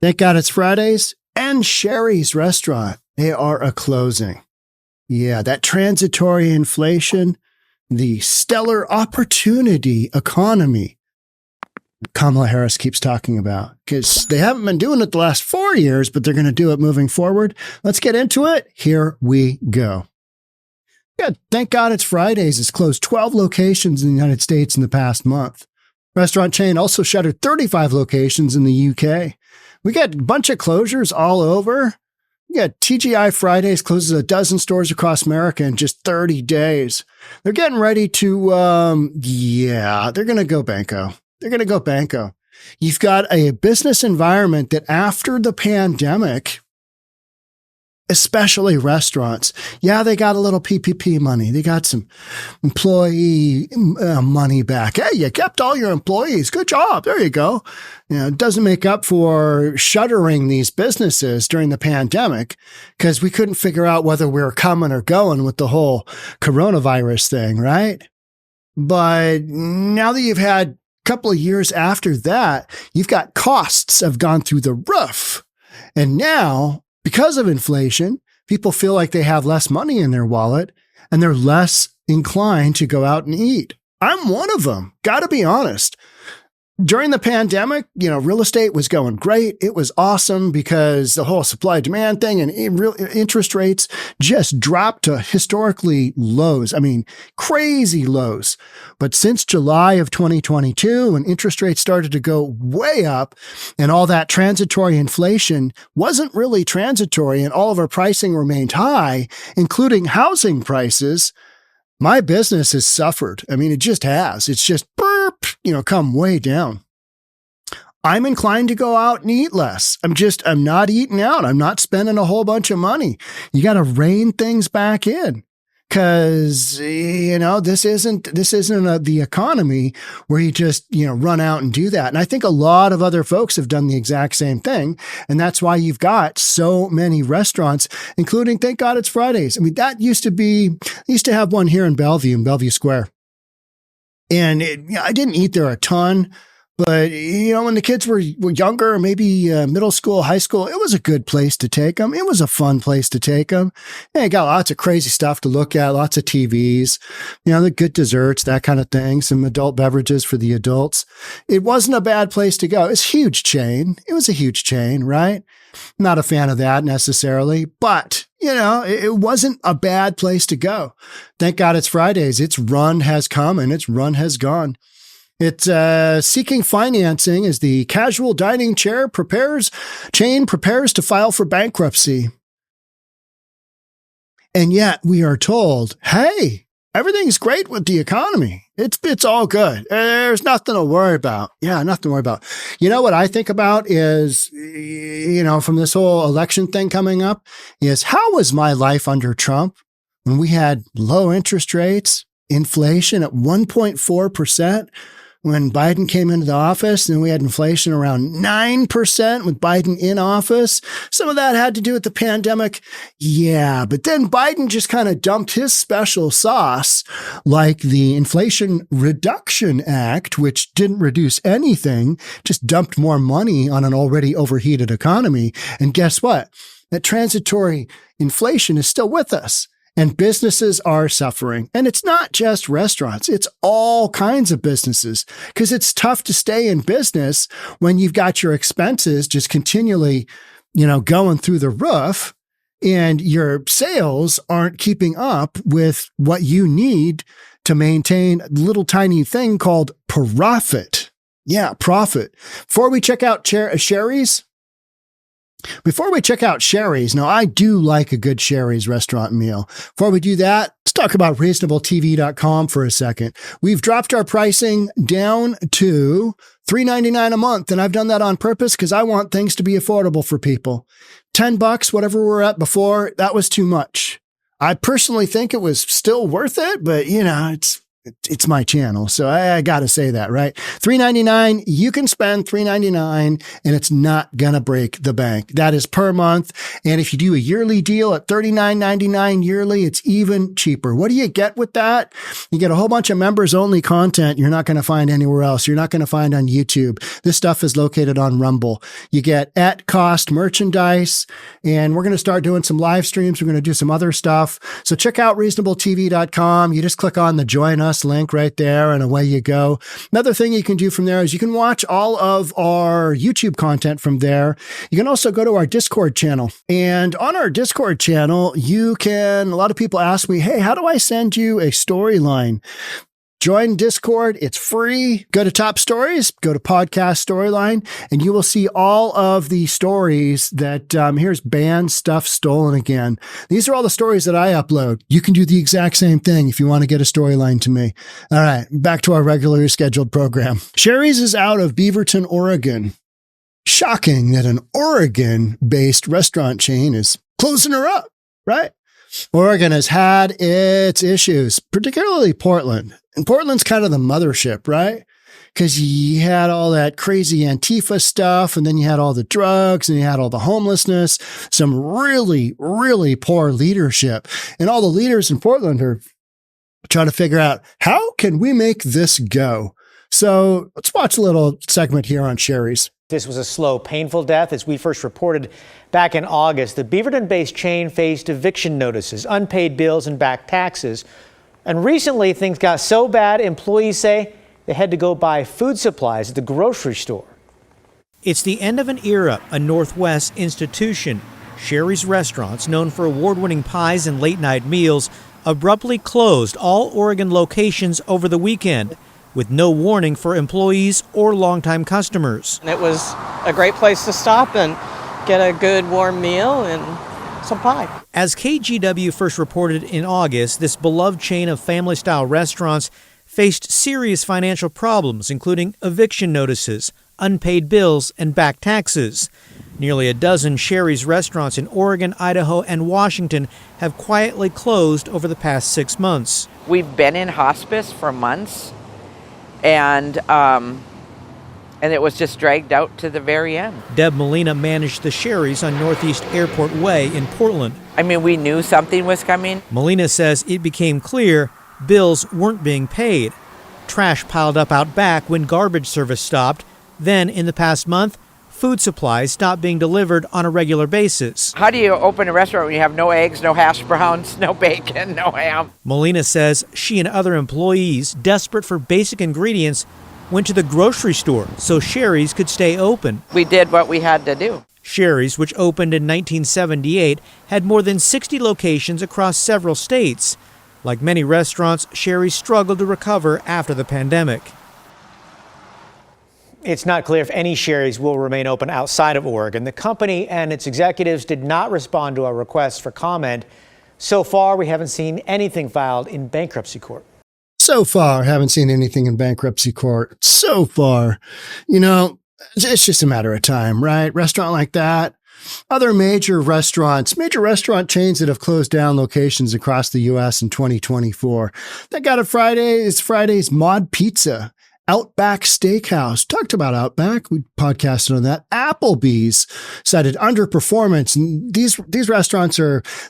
Thank God it's Fridays, and Shari's restaurant, they are a closing. Yeah, that transitory inflation, the stellar opportunity economy Kamala Harris keeps talking about, because they haven't been doing it the last 4 years, but they're going to do it moving forward. Let's get into it. Here we go. Yeah, thank God it's Fridays. It's closed 12 locations in the United States in the past month. Restaurant chain also shuttered 35 locations in the UK. We got a bunch of closures all over. We got TGI Fridays closes a dozen stores across America in just 30 days. They're getting ready to, they're going to go banko. They're going to go banko. You've got a business environment that after the pandemic, especially restaurants, yeah, they got a little PPP money. They got some employee money back. Hey, you kept all your employees. Good job. There you go. You know, it doesn't make up for shuttering these businesses during the pandemic because we couldn't figure out whether we were coming or going with the whole coronavirus thing, right? But now that you've had a couple of years after that, you've got costs have gone through the roof. And now, because of inflation, people feel like they have less money in their wallet and they're less inclined to go out and eat. I'm one of them. Got to be honest. During the pandemic, real estate was going great. It was awesome because the whole supply demand thing and interest rates just dropped to historically lows. I mean, crazy lows. But since July of 2022, when interest rates started to go way up and all that transitory inflation wasn't really transitory and all of our pricing remained high, including housing prices, my business has suffered. I mean, it just has. It's just come way down. I'm inclined to go out and eat less. I'm not eating out. I'm not spending a whole bunch of money. You got to rein things back in because, this isn't the economy where you just, run out and do that. And I think a lot of other folks have done the exact same thing. And that's why you've got so many restaurants, including, thank God it's Fridays. I mean, that used to have one here in Bellevue Square. And I didn't eat there a ton, but, when the kids were younger, maybe middle school, high school, it was a good place to take them. It was a fun place to take them. And you got lots of crazy stuff to look at, lots of TVs, the good desserts, that kind of thing, some adult beverages for the adults. It wasn't a bad place to go. It's a huge chain. It was a huge chain, right? Not a fan of that necessarily, but it wasn't a bad place to go. Thank God it's Fridays. Its run has come and its run has gone. It's seeking financing as the casual dining chain prepares to file for bankruptcy. And yet we are told, hey, everything's great with the economy. It's all good. There's nothing to worry about. Yeah, nothing to worry about. What I think about is, from this whole election thing coming up is how was my life under Trump when we had low interest rates, inflation at 1.4%? When Biden came into the office, and we had inflation around 9% with Biden in office. Some of that had to do with the pandemic. Yeah, but then Biden just kind of dumped his special sauce, like the Inflation Reduction Act, which didn't reduce anything, just dumped more money on an already overheated economy. And guess what? That transitory inflation is still with us. And businesses are suffering. And it's not just restaurants. It's all kinds of businesses because it's tough to stay in business when you've got your expenses just continually, going through the roof and your sales aren't keeping up with what you need to maintain a little tiny thing called profit. Yeah, profit. Before we check out Shari's, now I do like a good Shari's restaurant meal. Before we do that, let's talk about reasonabletv.com for a second. We've dropped our pricing down to $3.99 a month, and I've done that on purpose because I want things to be affordable for people. $10, whatever we were at before, that was too much. I personally think it was still worth it, but it's my channel. So I got to say that, right? $3.99. You can spend $3.99 and it's not going to break the bank. That is per month. And if you do a yearly deal at $39.99 yearly, it's even cheaper. What do you get with that? You get a whole bunch of members only content you're not going to find anywhere else. You're not going to find on YouTube. This stuff is located on Rumble. You get at cost merchandise, and we're going to start doing some live streams. We're going to do some other stuff. So check out reasonabletv.com. You just click on the join us link right there and away you go. Another thing you can do from there is you can watch all of our YouTube content from there. You can also go to our Discord channel, and on our Discord channel, a lot of people ask me, hey, how do I send you a storyline? Join Discord. It's free. Go to Top Stories, go to Podcast Storyline, and you will see all of the stories that, here's banned stuff stolen again. These are all the stories that I upload. You can do the exact same thing if you want to get a storyline to me. All right, back to our regularly scheduled program. Shari's is out of Beaverton, Oregon. Shocking that an Oregon-based restaurant chain is closing her up, right? Oregon has had its issues, particularly Portland. And Portland's kind of the mothership, right? Because you had all that crazy Antifa stuff, and then you had all the drugs, and you had all the homelessness, some really, really poor leadership. And all the leaders in Portland are trying to figure out, how can we make this go? So let's watch a little segment here on Shari's. This was a slow, painful death. As we first reported back in August, the Beaverton-based chain faced eviction notices, unpaid bills, and back taxes. And recently, things got so bad, employees say they had to go buy food supplies at the grocery store. It's the end of an era, a Northwest institution. Shari's Restaurants, known for award-winning pies and late-night meals, abruptly closed all Oregon locations over the weekend, with no warning for employees or longtime customers. It was a great place to stop and get a good warm meal and some pie. As KGW first reported in August, this beloved chain of family-style restaurants faced serious financial problems, including eviction notices, unpaid bills, and back taxes. Nearly a dozen Shari's restaurants in Oregon, Idaho, and Washington have quietly closed over the past 6 months. We've been in hospice for months, and it was just dragged out to the very end. Deb Molina managed the Shari's on Northeast Airport Way in Portland. I mean, we knew something was coming. Molina says it became clear bills weren't being paid. Trash piled up out back when garbage service stopped. Then, in the past month, food supplies stopped being delivered on a regular basis. How do you open a restaurant when you have no eggs, no hash browns, no bacon, no ham? Molina says she and other employees, desperate for basic ingredients, went to the grocery store so Shari's could stay open. We did what we had to do. Shari's, which opened in 1978, had more than 60 locations across several states. Like many restaurants, Shari's struggled to recover after the pandemic. It's not clear if any Shari's will remain open outside of Oregon. The company and its executives did not respond to our request for comment. So far, we haven't seen anything filed in bankruptcy court. So far, haven't seen anything in bankruptcy court. So far. You know, it's just a matter of time, right? Restaurant like that. Other major restaurant chains that have closed down locations across the U.S. in 2024. That got a Friday's Mod Pizza. Outback Steakhouse. Talked about Outback. We podcasted on that. Applebee's cited underperformance. And these restaurants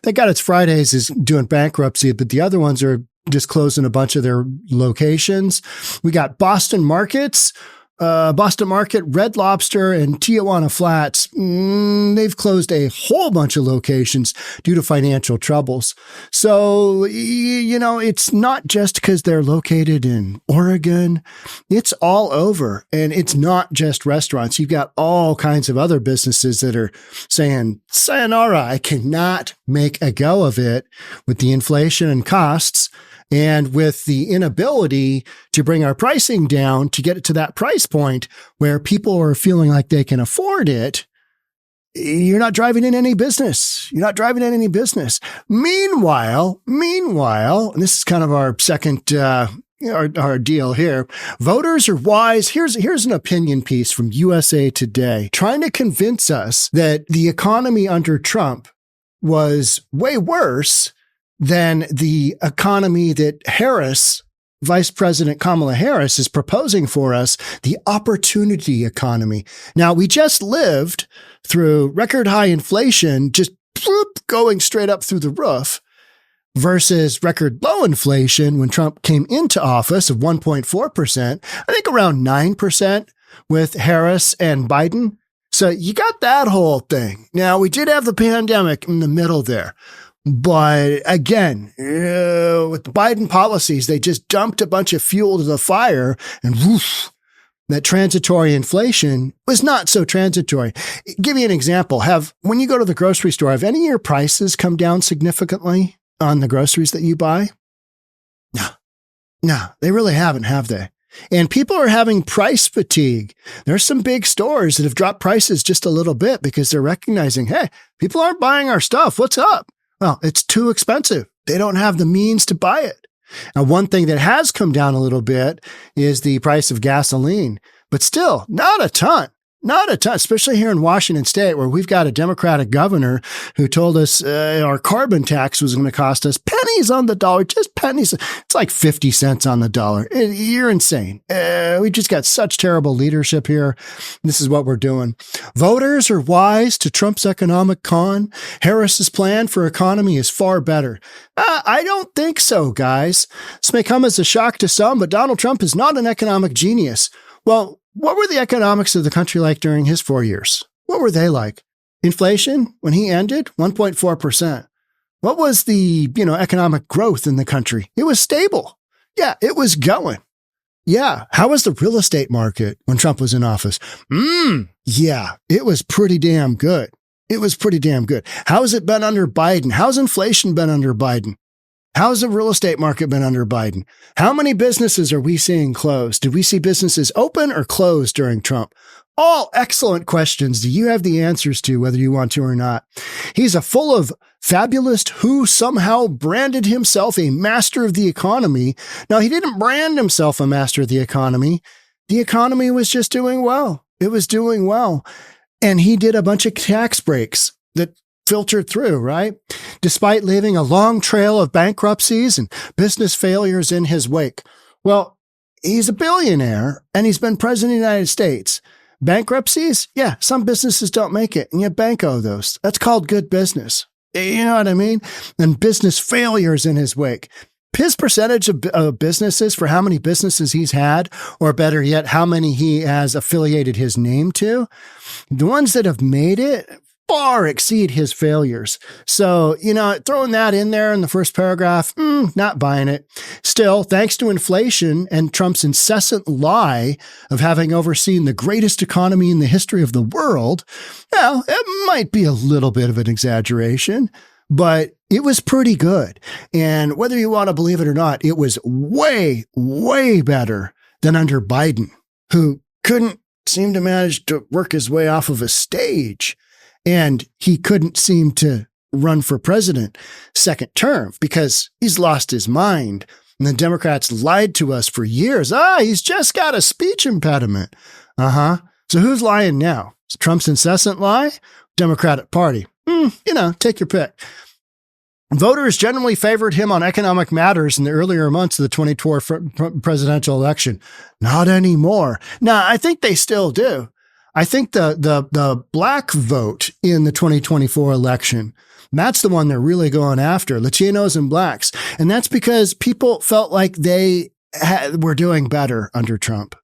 they got its Fridays is doing bankruptcy, but the other ones are just closing a bunch of their locations. We got Boston Market, Red Lobster, and Tijuana Flats. They've closed a whole bunch of locations due to financial troubles. So, you know, it's not just because they're located in Oregon. It's all over. And it's not just restaurants. You've got all kinds of other businesses that are saying, sayonara, I cannot make a go of it with the inflation and costs. And with the inability to bring our pricing down to get it to that price point where people are feeling like they can afford it, you're not driving in any business. Meanwhile, and this is kind of our second, our deal here. Voters are wise. Here's an opinion piece from USA Today trying to convince us that the economy under Trump was way worse than the economy that Harris Vice President Kamala Harris is proposing for us the opportunity economy. Now, we just lived through record high inflation, just going straight up through the roof, versus record low inflation when Trump came into office of 1.4%, I think around 9% with Harris and Biden. So you got that whole thing. Now, we did have the pandemic in the middle there. But again, with the Biden policies, they just dumped a bunch of fuel to the fire and woof, that transitory inflation was not so transitory. Give you an example. When you go to the grocery store, have any of your prices come down significantly on the groceries that you buy? No, they really haven't, have they? And people are having price fatigue. There's some big stores that have dropped prices just a little bit because they're recognizing, hey, people aren't buying our stuff. What's up? Well, it's too expensive. They don't have the means to buy it. Now, one thing that has come down a little bit is the price of gasoline, but still not a ton. Not a ton, especially here in Washington State, where we've got a Democratic governor who told us our carbon tax was going to cost us pennies on the dollar, just pennies. It's like 50 cents on the dollar. You're insane. We just got such terrible leadership here. This is what we're doing. Voters are wise to Trump's economic con. Harris's plan for economy is far better. I don't think so, guys. This may come as a shock to some, but Donald Trump is not an economic genius. Well, what were the economics of the country like during his 4 years? What were they like? Inflation, when he ended, 1.4%. What was the, economic growth in the country? It was stable. Yeah, it was going. Yeah. How was the real estate market when Trump was in office? Yeah, it was pretty damn good. It was pretty damn good. How has it been under Biden? How's inflation been under Biden? How's the real estate market been under Biden? How many businesses are we seeing closed? Did we see businesses open or close during Trump? All excellent questions. Do you have the answers to, whether you want to or not? He's a full of fabulist who somehow branded himself a master of the economy. Now, he didn't brand himself a master of the economy. The economy was just doing well. It was doing well. And he did a bunch of tax breaks that filtered through, right? Despite leaving a long trail of bankruptcies and business failures in his wake. Well, he's a billionaire and he's been president of the United States. Bankruptcies? Yeah, some businesses don't make it and you banko those. That's called good business. You know what I mean? And business failures in his wake. His percentage of businesses for how many businesses he's had, or better yet, how many he has affiliated his name to, the ones that have made it far exceed his failures. So, throwing that in there in the first paragraph, not buying it. Still, thanks to inflation and Trump's incessant lie of having overseen the greatest economy in the history of the world, well, it might be a little bit of an exaggeration, but it was pretty good. And whether you want to believe it or not, it was way, way better than under Biden, who couldn't seem to manage to work his way off of a stage. And he couldn't seem to run for president second term because he's lost his mind. And the Democrats lied to us for years. He's just got a speech impediment. So who's lying now? Is Trump's incessant lie? Democratic Party. Take your pick. Voters generally favored him on economic matters in the earlier months of the 2024 presidential election. Not anymore. Now, I think they still do. I think the black vote in the 2024 election, that's the one they're really going after, Latinos and blacks. And that's because people felt like they were doing better under Trump.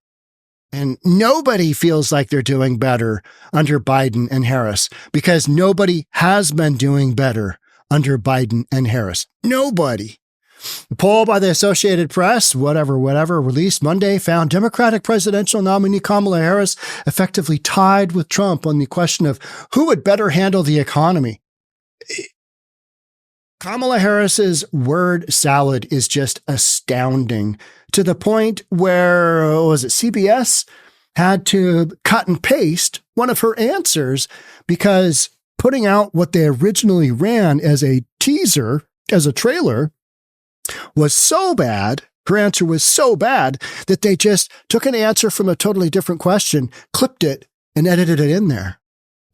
And nobody feels like they're doing better under Biden and Harris because nobody has been doing better under Biden and Harris. Nobody. The poll by the Associated Press, whatever, released Monday, found Democratic presidential nominee Kamala Harris effectively tied with Trump on the question of who would better handle the economy. Kamala Harris's word salad is just astounding to the point where, CBS had to cut and paste one of her answers because putting out what they originally ran as a teaser, as a trailer, was so bad, her answer was so bad, that they just took an answer from a totally different question, clipped it, and edited it in there.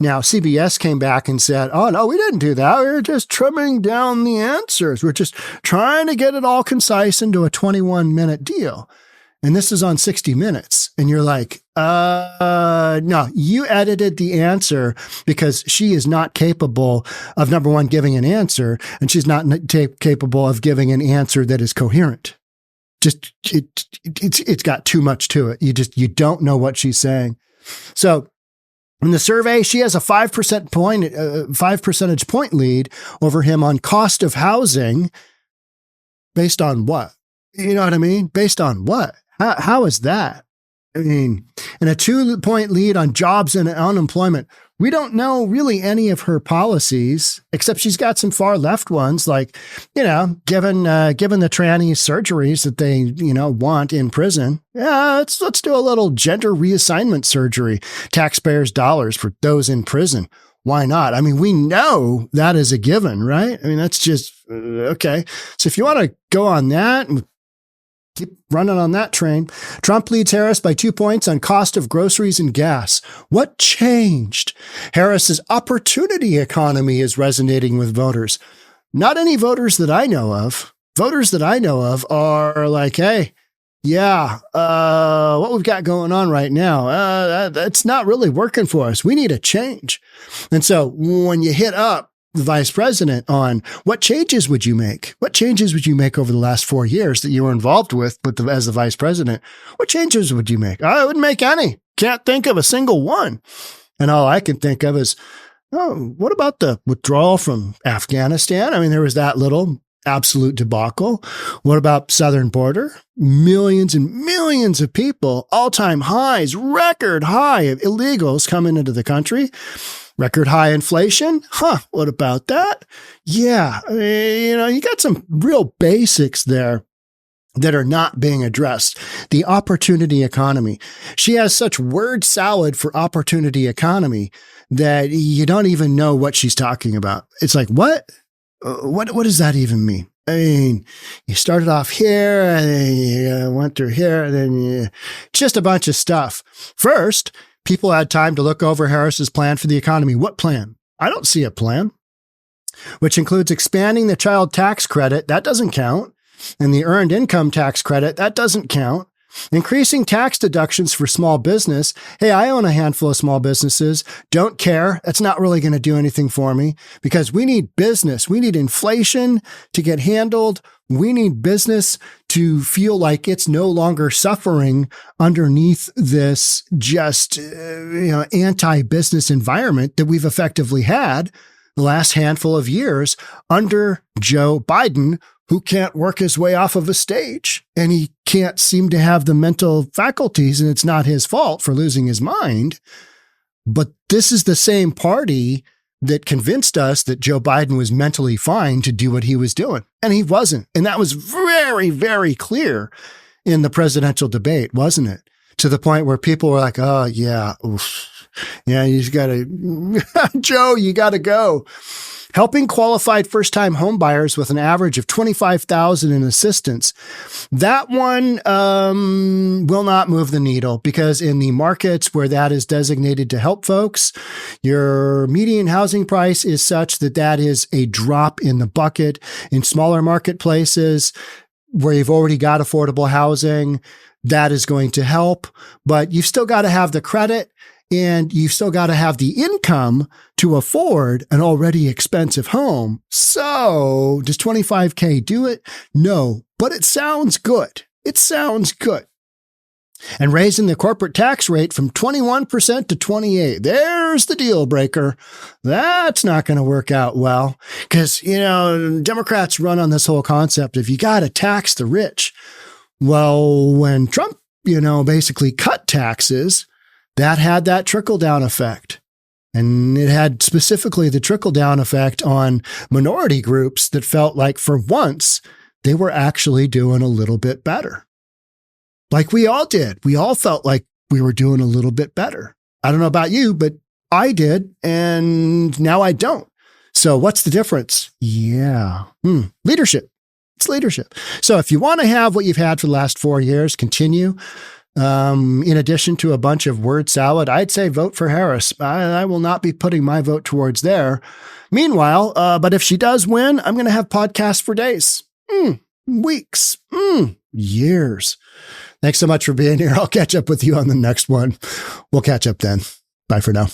Now, CBS came back and said, oh, no, we didn't do that. We were just trimming down the answers. We're just trying to get it all concise into a 21-minute deal. And this is on 60 Minutes. And you're like, no, you edited the answer because she is not capable of, number one, giving an answer, and she's not capable of giving an answer that is coherent. Just, it's got too much to it. You don't know what she's saying. So, in the survey, she has a 5 percentage point lead over him on cost of housing. Based on what? You know what I mean? Based on what? How is that? I mean, and a 2-point lead on jobs and unemployment. We don't know really any of her policies, except she's got some far left ones, like, given the tranny surgeries that they, want in prison. Yeah, let's do a little gender reassignment surgery, taxpayers' dollars for those in prison. Why not? I mean, we know that is a given, right? I mean, that's just, okay. So if you want to go on that and keep running on that train. Trump leads Harris by 2 points on cost of groceries and gas. What changed? Harris's opportunity economy is resonating with voters. Not any voters that I know of. Voters that I know of are like, hey, yeah, what we've got going on right now, that's not really working for us. We need a change. And so when you hit up the vice president on what changes would you make? What changes would you make over the last 4 years that you were involved with as the vice president? What changes would you make? I wouldn't make any. Can't think of a single one. And all I can think of is, what about the withdrawal from Afghanistan? I mean, there was that little absolute debacle. What about southern border? Millions and millions of people, all-time highs, record high of illegals coming into the country. Record high inflation? What about that? Yeah, you got some real basics there that are not being addressed. The opportunity economy. She has such word salad for opportunity economy that you don't even know what she's talking about. It's like, what? What does that even mean? I mean, you started off here and then you went through here and then just a bunch of stuff. First, people had time to look over Harris's plan for the economy. What plan? I don't see a plan, which includes expanding the child tax credit. That doesn't count. And the earned income tax credit. That doesn't count. Increasing tax deductions for small business. Hey, I own a handful of small businesses. Don't care. That's not really going to do anything for me because we need business. We need inflation to get handled. We need business to feel like it's no longer suffering underneath this just, anti-business environment that we've effectively had the last handful of years under Joe Biden, who can't work his way off of a stage and he can't seem to have the mental faculties, and it's not his fault for losing his mind. But this is the same party that convinced us that Joe Biden was mentally fine to do what he was doing. And he wasn't. And that was very, very clear in the presidential debate, wasn't it? To the point where people were like, oh, yeah, oof. Yeah, you just got to, Joe, you got to go. Helping qualified first-time homebuyers with an average of $25,000 in assistance. That one will not move the needle because in the markets where that is designated to help folks, your median housing price is such that that is a drop in the bucket. In smaller marketplaces where you've already got affordable housing, that is going to help, but you've still got to have the credit. And you've still got to have the income to afford an already expensive home. So does 25K do it? No, but it sounds good. It sounds good. And raising the corporate tax rate from 21% to 28%. There's the deal breaker. That's not going to work out well because, Democrats run on this whole concept of you got to tax the rich. Well, when Trump, basically cut taxes, that had that trickle-down effect. And it had specifically the trickle-down effect on minority groups that felt like for once they were actually doing a little bit better. Like we all did. We all felt like we were doing a little bit better. I don't know about you, but I did. And now I don't. So what's the difference? Yeah. Leadership. It's leadership. So if you want to have what you've had for the last 4 years, continue. in addition to a bunch of word salad, I'd say vote for Harris. I will not be putting my vote towards there. Meanwhile, but if she does win, I'm going to have podcasts for days, weeks, years. Thanks so much for being here. I'll catch up with you on the next one. We'll catch up then. Bye for now.